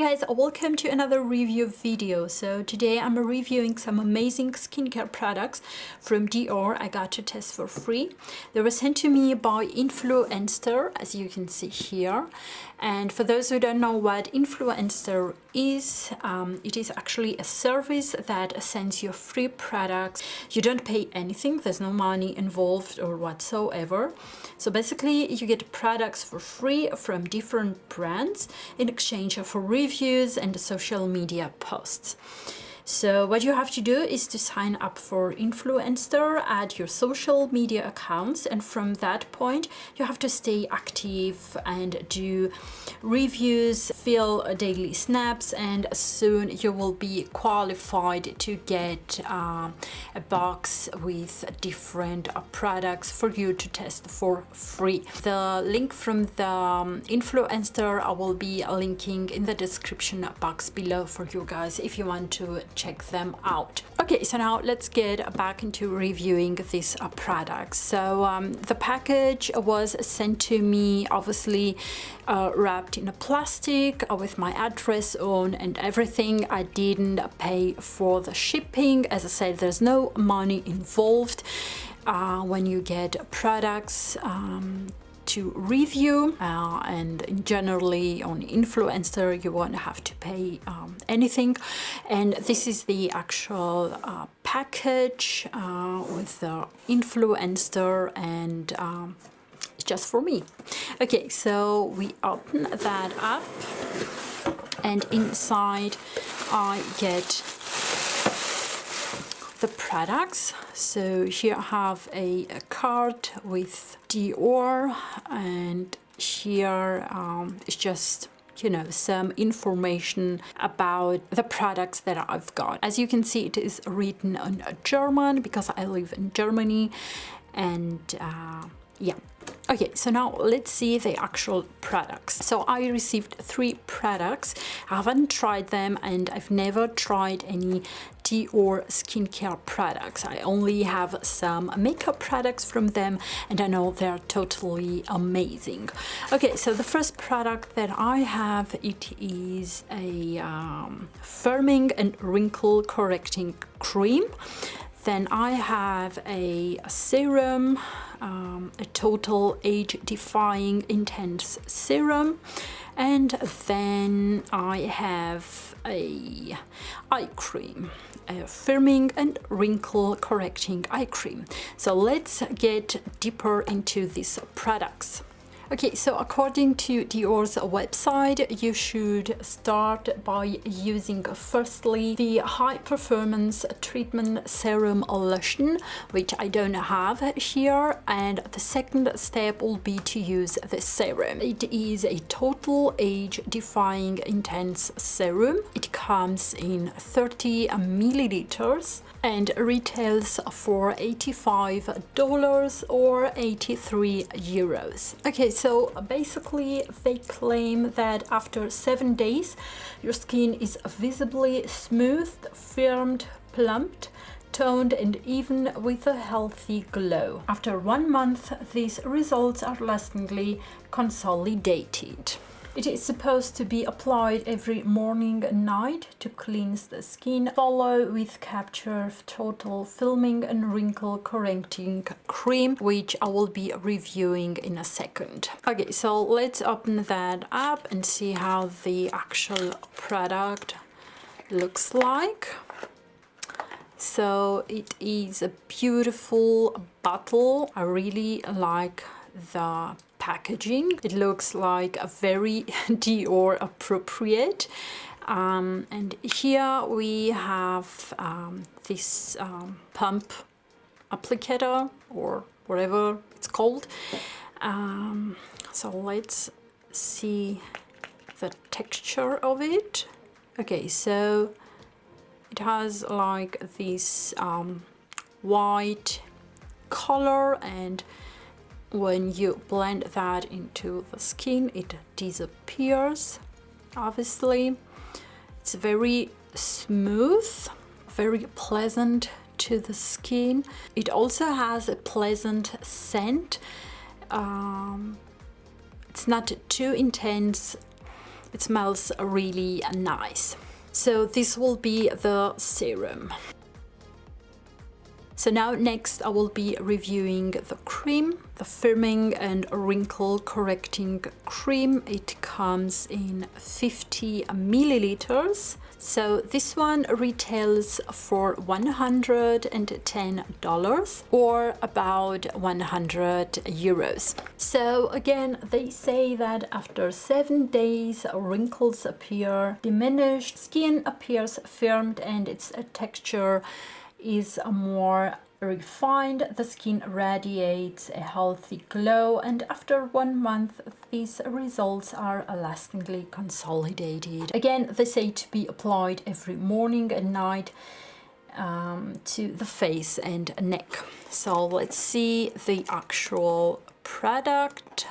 guys, welcome to another review video. So today I'm reviewing some amazing skincare products from Dior. I got to test for free. They were sent to me by Influenster, as you can see here. And for those who don't know what Influenster is, it is actually a service that sends you free products. You don't pay anything, there's no money involved or whatsoever. So basically you get products for free from different brands in exchange for reviews and social media posts. So what you have to do is to sign up for Influenster, add your social media accounts, and from that point you have to stay active and do reviews, fill daily snaps, and soon you will be qualified to get a box with different products for you to test for free. The link from the Influencer I will be linking in the description box below for you guys if you want to check them out. Okay, so now let's get back into reviewing these products. So the package was sent to me, obviously wrapped in a plastic with my address on and everything. I didn't pay for the shipping. As I said, there's no money involved when you get products to review, and generally on Influencer you won't have to pay anything. And this is the actual package with the Influencer, and it's just for me. Okay, so we open that up, and inside I get the products. So here I have a card with Dior, and here is just, you know, some information about the products that I've got. As you can see, it is written in German because I live in Germany, and yeah. Okay, so now let's see the actual products. So I received 3 products. I haven't tried them, and I've never tried any Dior skincare products. I only have some makeup products from them, and I know they're totally amazing. Okay, so the first product that I have, it is a firming and wrinkle correcting cream. Then I have a serum, a total age defying intense serum, and then I have a eye cream, a firming and wrinkle correcting eye cream. So let's get deeper into these products. Okay, so according to Dior's website, you should start by using firstly the high performance treatment serum lotion, which I don't have here, and the second step will be to use the serum. It is a total age defying intense serum. It comes in 30 milliliters and retails for $85 or 83 euros. Okay, so basically they claim that after 7 days your skin is visibly smoothed, firmed, plumped, toned, and even with a healthy glow. After 1 month, these results are lastingly consolidated. It is supposed to be applied every morning and night to cleanse the skin. Follow with Capture Totale Filming and Wrinkle Correcting Cream, which I will be reviewing in a second. Okay, so let's open that up and see how the actual product looks like. So it is a beautiful bottle. I really like the packaging. It looks like a very Dior appropriate, and here we have this pump applicator, or whatever it's called. So let's see the texture of it. Okay, so it has like this white color, and when you blend that into the skin, it disappears. Obviously, it's very smooth, very pleasant to the skin. It also has a pleasant scent. It's not too intense, It smells really nice. So this will be the serum. So now next I will be reviewing the cream, the firming and wrinkle correcting cream. It comes in 50 milliliters. So this one retails for $110 or about 100 euros. So again, they say that after 7 days, wrinkles appear diminished, skin appears firmed, and its texture is more refined. The skin radiates a healthy glow, and after 1 month these results are lastingly consolidated. Again, they say to be applied every morning and night to the face and neck. So let's see the actual product.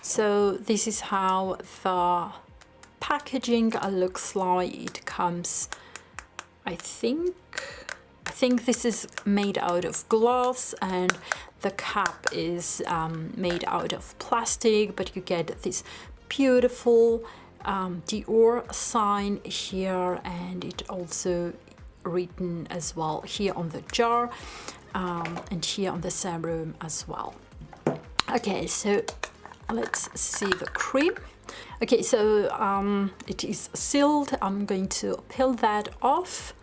So this is how the packaging looks like. It comes, I think this is made out of glass, and the cap is made out of plastic, but you get this beautiful Dior sign here, and it also written as well here on the jar and here on the serum as well. Okay, so let's see the cream. Okay, so it is sealed. I'm going to peel that off,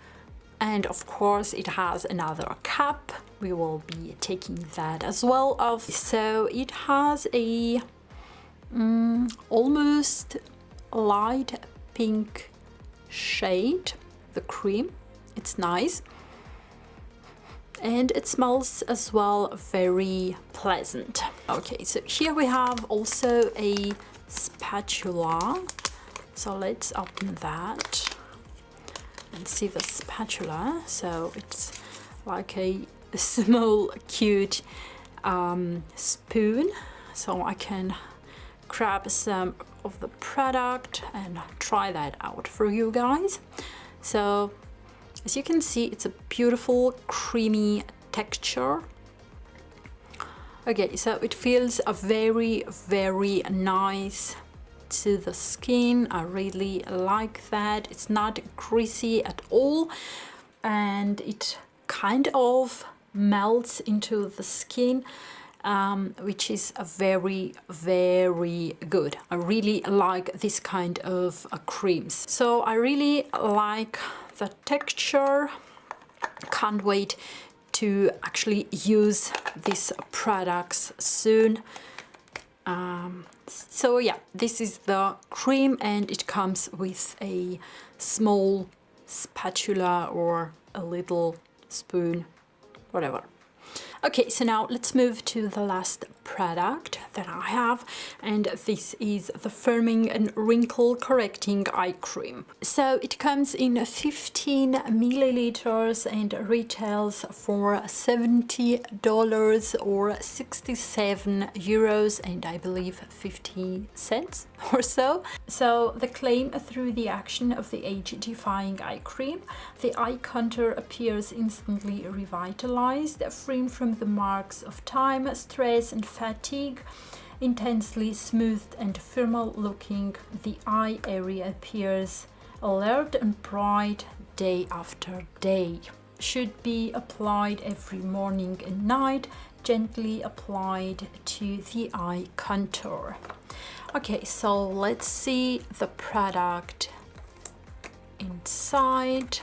and of course it has another cap. We will be taking that as well off. So it has a almost light pink shade, the cream. It's nice. And it smells as well very pleasant. Okay, so here we have also a spatula. So let's open that and see the spatula. So it's like a small cute spoon, so I can grab some of the product and try that out for you guys. So as you can see, it's a beautiful creamy texture. Okay, so it feels a very nice to the skin. I really like that. It's not greasy at all, and it kind of melts into the skin, which is a very good. I really like this kind of creams. So I really like the texture. Can't wait to actually use these products soon. So yeah, this is the cream, and it comes with a small spatula or a little spoon, whatever. Okay, so now let's move to the last product that I have, and this is the firming and wrinkle correcting eye cream. So it comes in 15 milliliters and retails for $70 or 67 euros and I believe 50 cents or so. So the claim: through the action of the age-defying eye cream, the eye contour appears instantly revitalized, free from the marks of time, stress and fatigue. Intensely smoothed and firmer looking, the eye area appears alert and bright day after day. Should be applied every morning and night, gently applied to the eye contour. Okay, so let's see the product inside.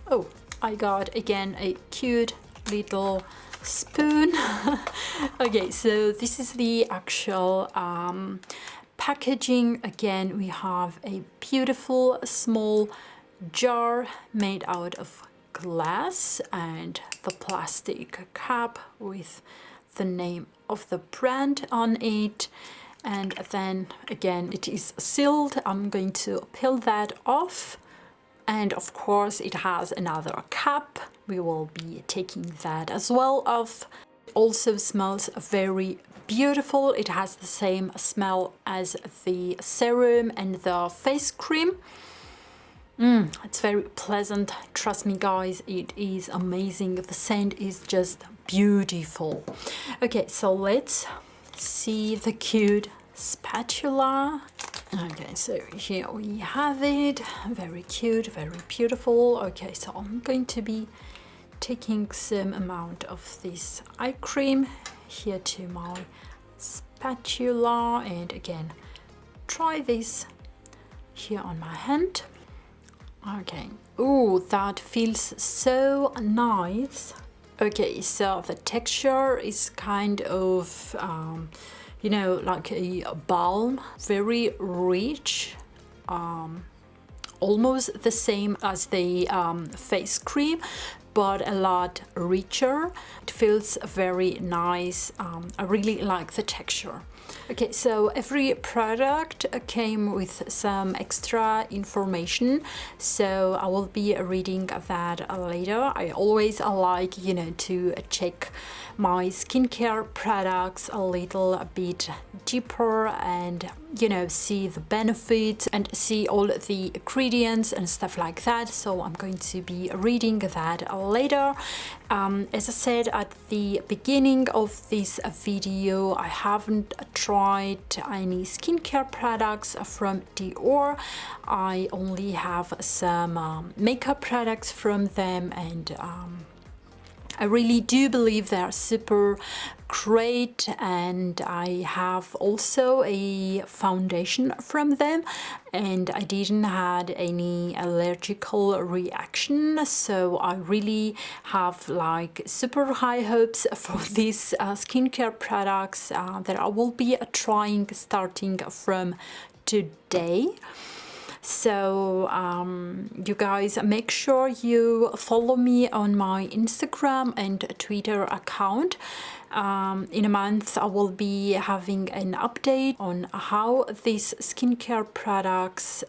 Oh, I got again a cute little spoon. Okay, so this is the actual packaging. Again, we have a beautiful small jar made out of glass and the plastic cap with the name of the brand on it, and then again it is sealed. I'm going to peel that off, and of course it has another cap. We will be taking that as well off. It also smells very beautiful. It has the same smell as the serum and the face cream. It's very pleasant. Trust me, guys, it is amazing. The scent is just beautiful. Okay, so let's see the cute spatula. Okay, so here we have it. Very cute, very beautiful. Okay, so I'm going to be taking some amount of this eye cream here to my spatula, and again try this here on my hand. Okay, oh, that feels so nice. Okay, so the texture is kind of you know, like a balm, very rich, almost the same as the face cream, but a lot richer. It feels very nice. I really like the texture. Okay, so every product came with some extra information, so I will be reading that later. I always like, you know, to check my skincare products a little bit deeper and, you know, see the benefits and see all the ingredients and stuff like that. So I'm going to be reading that later. As I said at the beginning of this video, I haven't tried any skincare products from Dior. I only have some makeup products from them, and I really do believe they are super great. And I have also a foundation from them, and I didn't had any allergical reaction, so I really have like super high hopes for these skincare products that I will be trying starting from today. So you guys, make sure you follow me on my Instagram and Twitter account. In a month I will be having an update on how these skincare products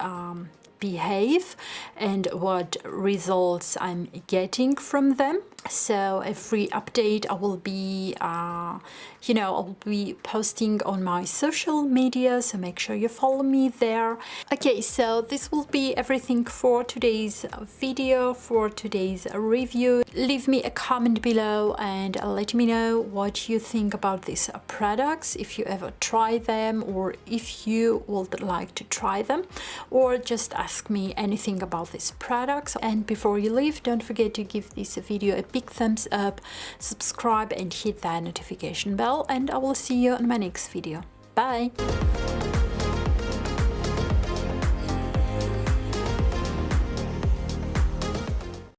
behave and what results I'm getting from them. So every update I will be you know, I will be posting on my social media, so make sure you follow me there. Okay, so this will be everything for today's video, for today's review. Leave me a comment below and let me know what you think about these products, if you ever try them or if you would like to try them, or just ask me anything about these products. And before you leave, don't forget to give this video a big thumbs up, subscribe and hit that notification bell, and I will see you in my next video. Bye!